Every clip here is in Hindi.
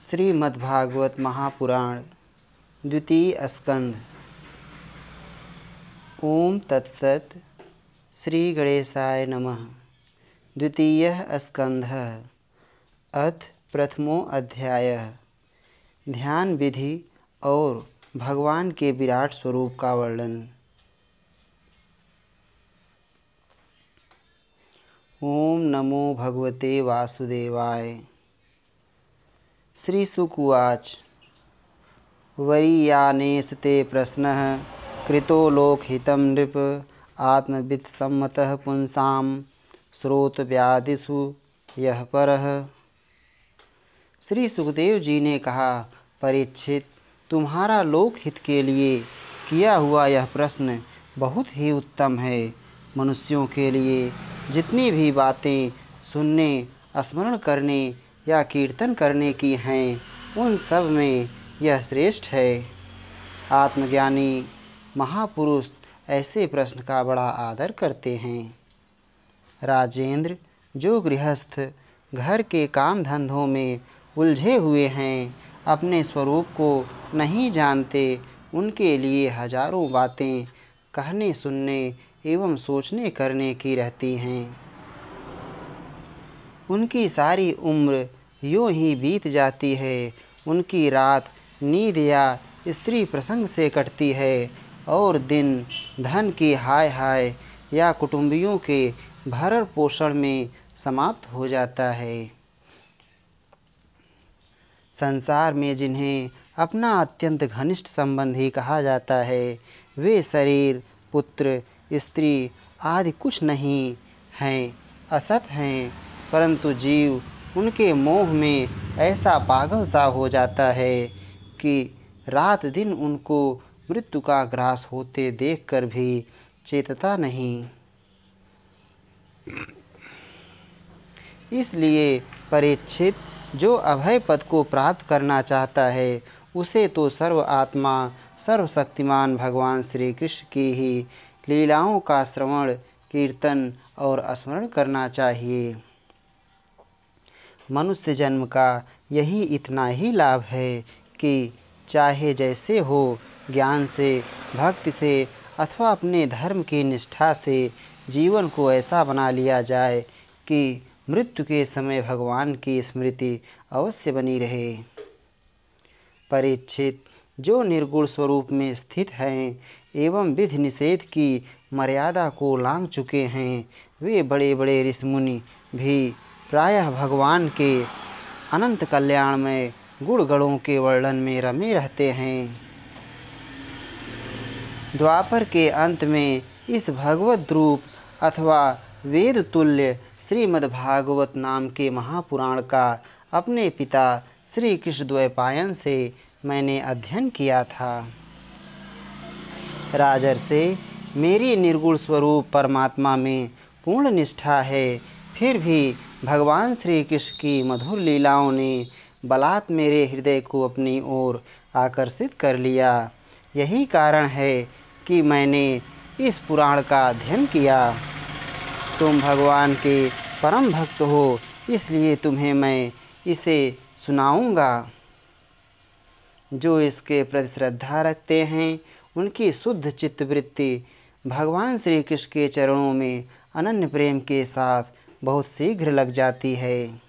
श्रीमद्भागवत महापुराण द्वितीय स्कंध। ओम तत्सत। श्री गणेशाय नमः। द्वितीयः स्कंधः। अथ प्रथमो अध्यायः। ध्यान विधि और भगवान के विराट स्वरूप का वर्णन। ओम नमो भगवते वासुदेवाय। श्री शुक उवाच। वरीयानेशते प्रश्नः कृतो लोकहितं नृप आत्मवित्सम्मतः पुंसां श्रोतव्यादिषु यः परः। श्री सुखदेव जी ने कहा, परीक्षित, तुम्हारा लोकहित के लिए किया हुआ यह प्रश्न बहुत ही उत्तम है। मनुष्यों के लिए जितनी भी बातें सुनने, स्मरण करने या कीर्तन करने की हैं, उन सब में यह श्रेष्ठ है। आत्मज्ञानी महापुरुष ऐसे प्रश्न का बड़ा आदर करते हैं। राजेंद्र, जो गृहस्थ घर के काम धंधों में उलझे हुए हैं, अपने स्वरूप को नहीं जानते, उनके लिए हजारों बातें कहने, सुनने एवं सोचने करने की रहती हैं। उनकी सारी उम्र यूँ ही बीत जाती है। उनकी रात नींद या स्त्री प्रसंग से कटती है और दिन धन की हाय हाय या कुटुंबियों के भरण पोषण में समाप्त हो जाता है। संसार में जिन्हें अपना अत्यंत घनिष्ठ संबंधी कहा जाता है, वे शरीर, पुत्र, स्त्री आदि कुछ नहीं हैं, असत हैं, परंतु जीव उनके मोह में ऐसा पागल सा हो जाता है कि रात दिन उनको मृत्यु का ग्रास होते देखकर भी चेतता नहीं। इसलिए परीक्षित, जो अभय पद को प्राप्त करना चाहता है, उसे तो सर्व आत्मा सर्वशक्तिमान भगवान श्री कृष्ण की ही लीलाओं का श्रवण, कीर्तन और स्मरण करना चाहिए। मनुष्य जन्म का यही इतना ही लाभ है कि चाहे जैसे हो, ज्ञान से, भक्ति से अथवा अपने धर्म की निष्ठा से जीवन को ऐसा बना लिया जाए कि मृत्यु के समय भगवान की स्मृति अवश्य बनी रहे। परीक्षित, जो निर्गुण स्वरूप में स्थित हैं एवं विधि निषेध की मर्यादा को लांघ चुके हैं, वे बड़े बड़े ऋषि मुनि भी प्रायः भगवान के अनंत कल्याण में गुण गणों के वर्णन में रमे रहते हैं। द्वापर के अंत में इस भगवत रूप अथवा वेद तुल्य श्रीमद्भागवत नाम के महापुराण का अपने पिता श्री कृष्णद्वैपायन से मैंने अध्ययन किया था। राजर्षि, मेरी निर्गुण स्वरूप परमात्मा में पूर्ण निष्ठा है, फिर भी भगवान श्री कृष्ण की मधुर लीलाओं ने बलात् मेरे हृदय को अपनी ओर आकर्षित कर लिया। यही कारण है कि मैंने इस पुराण का अध्ययन किया। तुम भगवान के परम भक्त हो, इसलिए तुम्हें मैं इसे सुनाऊंगा। जो इसके प्रति श्रद्धा रखते हैं, उनकी शुद्ध चित्तवृत्ति भगवान श्री कृष्ण के चरणों में अनन्य प्रेम के साथ बहुत शीघ्र लग जाती है।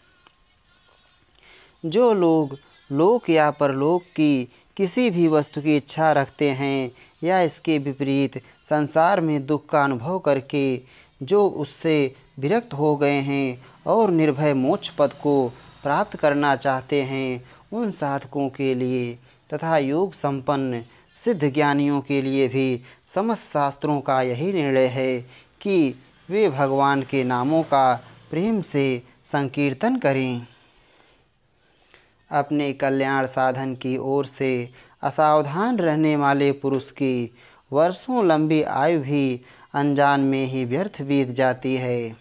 जो लोग लोक या परलोक की किसी भी वस्तु की इच्छा रखते हैं या इसके विपरीत संसार में दुख का अनुभव करके जो उससे विरक्त हो गए हैं और निर्भय मोक्ष पद को प्राप्त करना चाहते हैं, उन साधकों के लिए तथा योग संपन्न सिद्ध ज्ञानियों के लिए भी समस्त शास्त्रों का यही निर्णय है कि वे भगवान के नामों का प्रेम से संकीर्तन करें। अपने कल्याण साधन की ओर से असावधान रहने वाले पुरुष की वर्षों लंबी आयु भी अनजान में ही व्यर्थ बीत जाती है।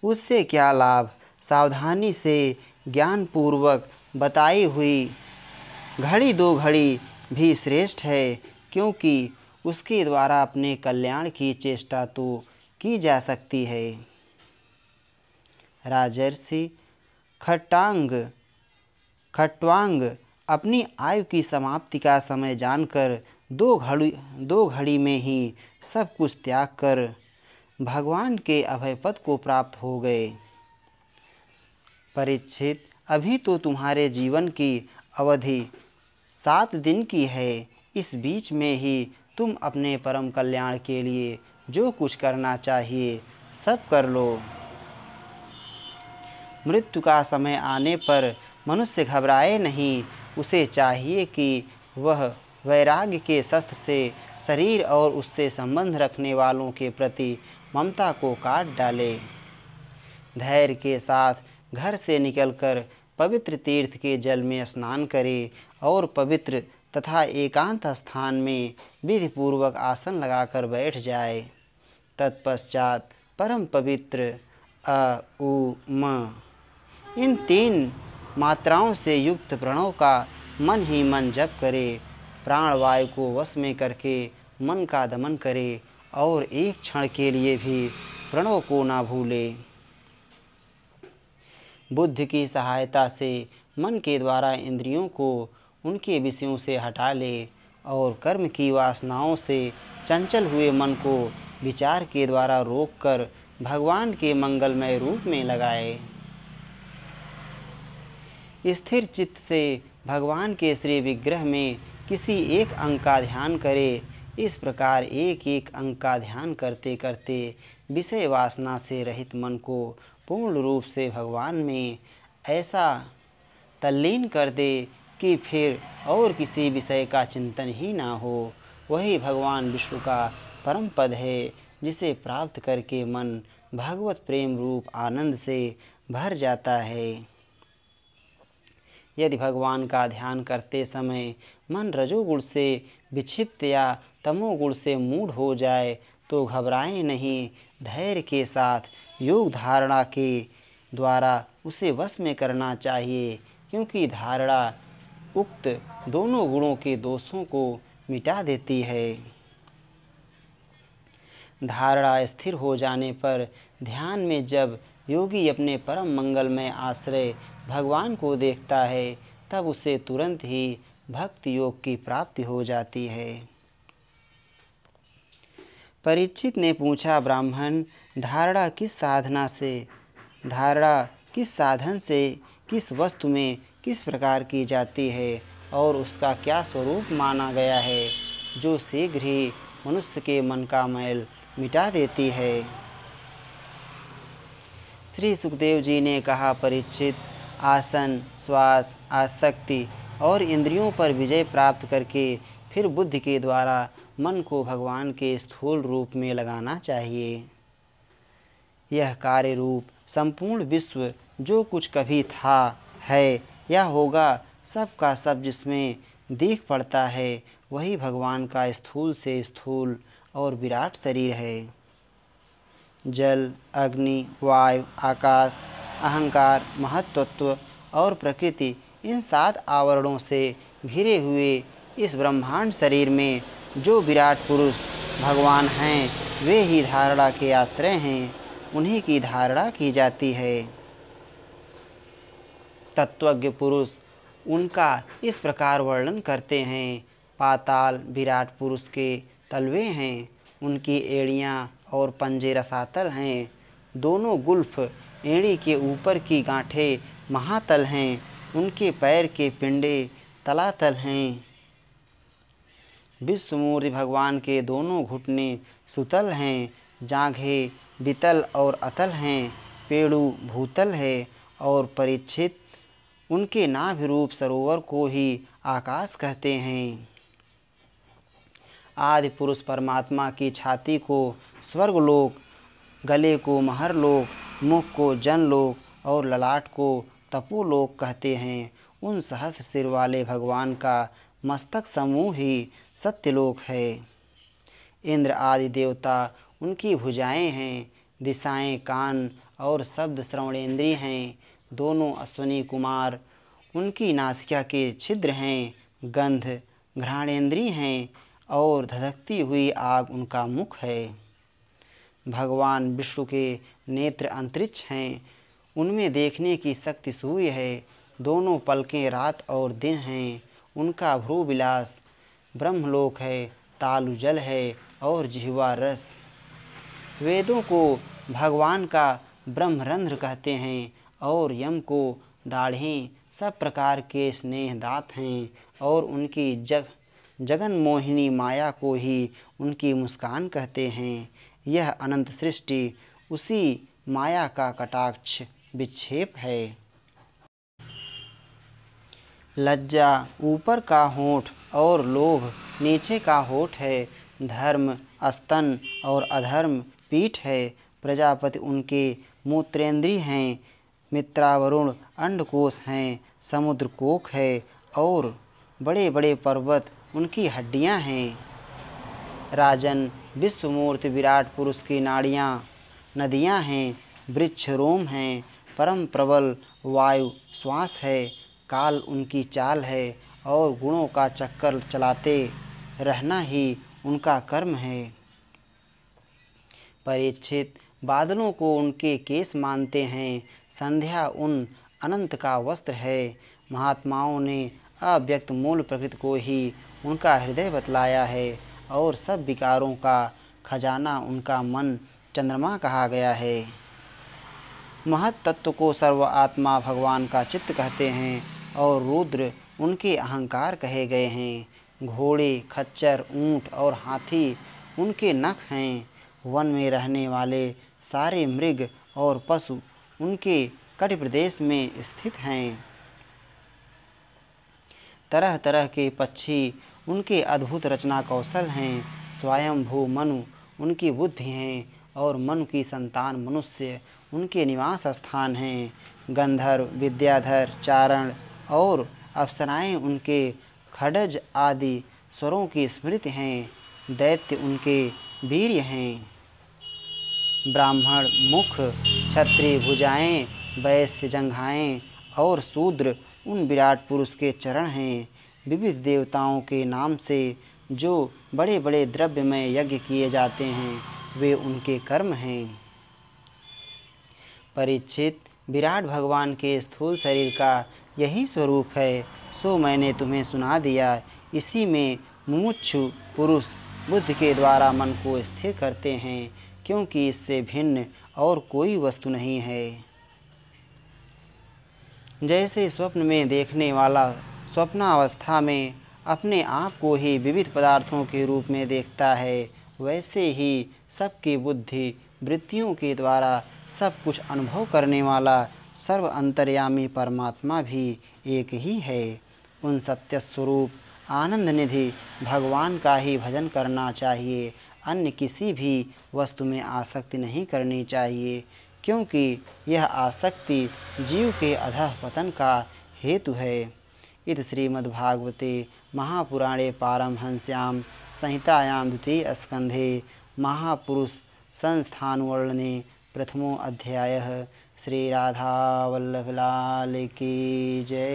उससे क्या लाभ? सावधानी से ज्ञानपूर्वक बताई हुई घड़ी दो घड़ी भी श्रेष्ठ है, क्योंकि उसके द्वारा अपने कल्याण की चेष्टा तो की जा सकती है। राजर्षि, खट्टांग खट्वांग अपनी आयु की समाप्ति का समय जानकर दो घड़ी में ही सब कुछ त्याग कर भगवान के अभय पद को प्राप्त हो गए। परीक्षित, अभी तो तुम्हारे जीवन की अवधि 7 दिन की है। इस बीच में ही तुम अपने परम कल्याण के लिए जो कुछ करना चाहिए सब कर लो। मृत्यु का समय आने पर मनुष्य घबराए नहीं। उसे चाहिए कि वह वैराग्य के शस्त्र से शरीर और उससे संबंध रखने वालों के प्रति ममता को काट डाले। धैर्य के साथ घर से निकलकर पवित्र तीर्थ के जल में स्नान करे और पवित्र तथा एकांत स्थान में विधिपूर्वक आसन लगाकर बैठ जाए। तत्पश्चात परम पवित्र अ उ म इन 3 मात्राओं से युक्त प्रणव का मन ही मन जप करे। प्राणवायु को वश में करके मन का दमन करे और एक क्षण के लिए भी प्रणव को ना भूले। बुद्धि की सहायता से मन के द्वारा इंद्रियों को उनके विषयों से हटा ले और कर्म की वासनाओं से चंचल हुए मन को विचार के द्वारा रोककर भगवान के मंगलमय रूप में लगाए। स्थिर चित्त से भगवान के श्री विग्रह में किसी एक अंग का ध्यान करे। इस प्रकार एक एक अंग का ध्यान करते करते विषय वासना से रहित मन को पूर्ण रूप से भगवान में ऐसा तल्लीन कर दे कि फिर और किसी विषय का चिंतन ही ना हो। वही भगवान विष्णु का परम पद है, जिसे प्राप्त करके मन भगवत प्रेम रूप आनंद से भर जाता है। यदि भगवान का ध्यान करते समय मन रजोगुण से विक्षिप्त या तमोगुण से मूढ़ हो जाए तो घबराएं नहीं। धैर्य के साथ योग धारणा के द्वारा उसे वश में करना चाहिए, क्योंकि धारणा उक्त दोनों गुणों के दोषों को मिटा देती है। धारणा स्थिर हो जाने पर ध्यान में जब योगी अपने परम मंगलमय आश्रय भगवान को देखता है, तब उसे तुरंत ही भक्ति योग की प्राप्ति हो जाती है। परीक्षित ने पूछा, ब्राह्मण, धारणा किस साधन से किस वस्तु में किस प्रकार की जाती है और उसका क्या स्वरूप माना गया है, जो शीघ्र ही मनुष्य के मन का मैल मिटा देती है। श्री सुखदेव जी ने कहा, परीक्षित, आसन, श्वास, आसक्ति और इंद्रियों पर विजय प्राप्त करके फिर बुद्धि के द्वारा मन को भगवान के स्थूल रूप में लगाना चाहिए। यह कार्य रूप संपूर्ण विश्व जो कुछ कभी था, है या होगा, सब का सब जिसमें दिख पड़ता है, वही भगवान का स्थूल से स्थूल और विराट शरीर है। जल, अग्नि, वायु, आकाश, अहंकार, महत्त्व और प्रकृति, इन 7 आवरणों से घिरे हुए इस ब्रह्मांड शरीर में जो विराट पुरुष भगवान हैं, वे ही धारणा के आश्रय हैं। उन्हीं की धारणा की जाती है। तत्वज्ञ पुरुष उनका इस प्रकार वर्णन करते हैं। पाताल विराट पुरुष के तलवे हैं, उनकी एड़ियाँ और पंजे रसातल हैं। दोनों गुल्फ एड़ी के ऊपर की गांठें महातल हैं, उनके पैर के पिंडे तलातल हैं। विश्वमूर्ति भगवान के दोनों घुटने सुतल हैं, जांघें वितल और अतल हैं, पेड़ू भूतल है। और परीक्षित, उनके नाभि रूप सरोवर को ही आकाश कहते हैं। आदि पुरुष परमात्मा की छाती को स्वर्गलोक, गले को महरलोक, मुख को जनलोक और ललाट को तपोलोक कहते हैं। उन सहस्र सिर वाले भगवान का मस्तक समूह ही सत्यलोक है। इंद्र आदि देवता उनकी भुजाएं हैं, दिशाएं कान और शब्द श्रवणेंद्रिय हैं। दोनों अश्वनी कुमार उनकी नासिका के छिद्र हैं, गंध घ्राणेंद्रिय हैं और धधकती हुई आग उनका मुख है। भगवान विष्णु के नेत्र अंतरिक्ष हैं, उनमें देखने की शक्ति सूर्य है। दोनों पलकें रात और दिन हैं। उनका भ्रू विलास ब्रह्मलोक है, तालु जल है और जिह्वा रस। वेदों को भगवान का ब्रह्मरंध्र कहते हैं और यम को दाढ़ें। सब प्रकार के स्नेह दात हैं और उनकी जगन मोहिनी माया को ही उनकी मुस्कान कहते हैं। यह अनंत सृष्टि उसी माया का कटाक्ष विक्षेप है। लज्जा ऊपर का होंठ और लोभ नीचे का होंठ है। धर्म स्तन और अधर्म पीठ है। प्रजापति उनके मूत्रेंद्रिय हैं। मित्रावरुण अंडकोश हैं। समुद्र कोक है और बड़े बड़े पर्वत उनकी हड्डियां हैं। राजन विश्वमूर्ति विराट पुरुष की नाड़ियाँ नदियाँ हैं। वृक्ष रोम हैं। परम प्रबल वायु श्वास है। काल उनकी चाल है और गुणों का चक्कर चलाते रहना ही उनका कर्म है। परीक्षित बादलों को उनके केस मानते हैं। संध्या उन अनंत का वस्त्र है। महात्माओं ने अव्यक्त मूल प्रकृति को ही उनका हृदय बतलाया है और सब विकारों का खजाना उनका मन चंद्रमा कहा गया है। महत तत्व को सर्व आत्मा भगवान का चित्त कहते हैं और रुद्र उनके अहंकार कहे गए हैं। घोड़े खच्चर ऊंट और हाथी उनके नख हैं। वन में रहने वाले सारे मृग और पशु उनके कटि प्रदेश में स्थित हैं। तरह तरह के पक्षी उनके अद्भुत रचना कौशल हैं। स्वयंभू मनु उनकी बुद्धि हैं और मनु की संतान मनुष्य उनके निवास स्थान हैं। गंधर्व विद्याधर चारण और अप्सराएं उनके खड्ज आदि स्वरों की स्मृति हैं। दैत्य उनके वीर्य हैं। ब्राह्मण मुख क्षत्रिय भुजाएं वैश्य जंघाएं और शूद्र उन विराट पुरुष के चरण हैं। विविध देवताओं के नाम से जो बड़े बड़े द्रव्य में यज्ञ किए जाते हैं वे उनके कर्म हैं। परीक्षित विराट भगवान के स्थूल शरीर का यही स्वरूप है सो मैंने तुम्हें सुना दिया। इसी में मुमुक्षु पुरुष बुद्धि के द्वारा मन को स्थिर करते हैं क्योंकि इससे भिन्न और कोई वस्तु नहीं है। जैसे स्वप्न में देखने वाला स्वप्नावस्था में अपने आप को ही विविध पदार्थों के रूप में देखता है वैसे ही सबकी बुद्धि वृत्तियों के द्वारा सब कुछ अनुभव करने वाला सर्व अंतर्यामी परमात्मा भी एक ही है। उन सत्य स्वरूप आनंद निधि भगवान का ही भजन करना चाहिए। अन्य किसी भी वस्तु में आसक्ति नहीं करनी चाहिए क्योंकि यह आसक्ति जीव के अधः पतन का हेतु है। इति श्रीमद्भागवते महापुराणे पारमहंस्यां संहितायां द्वितीय स्कंधे महापुरुष संस्थानवर्णने प्रथमो अध्यायः। श्री राधा वल्लभ लाल की जय।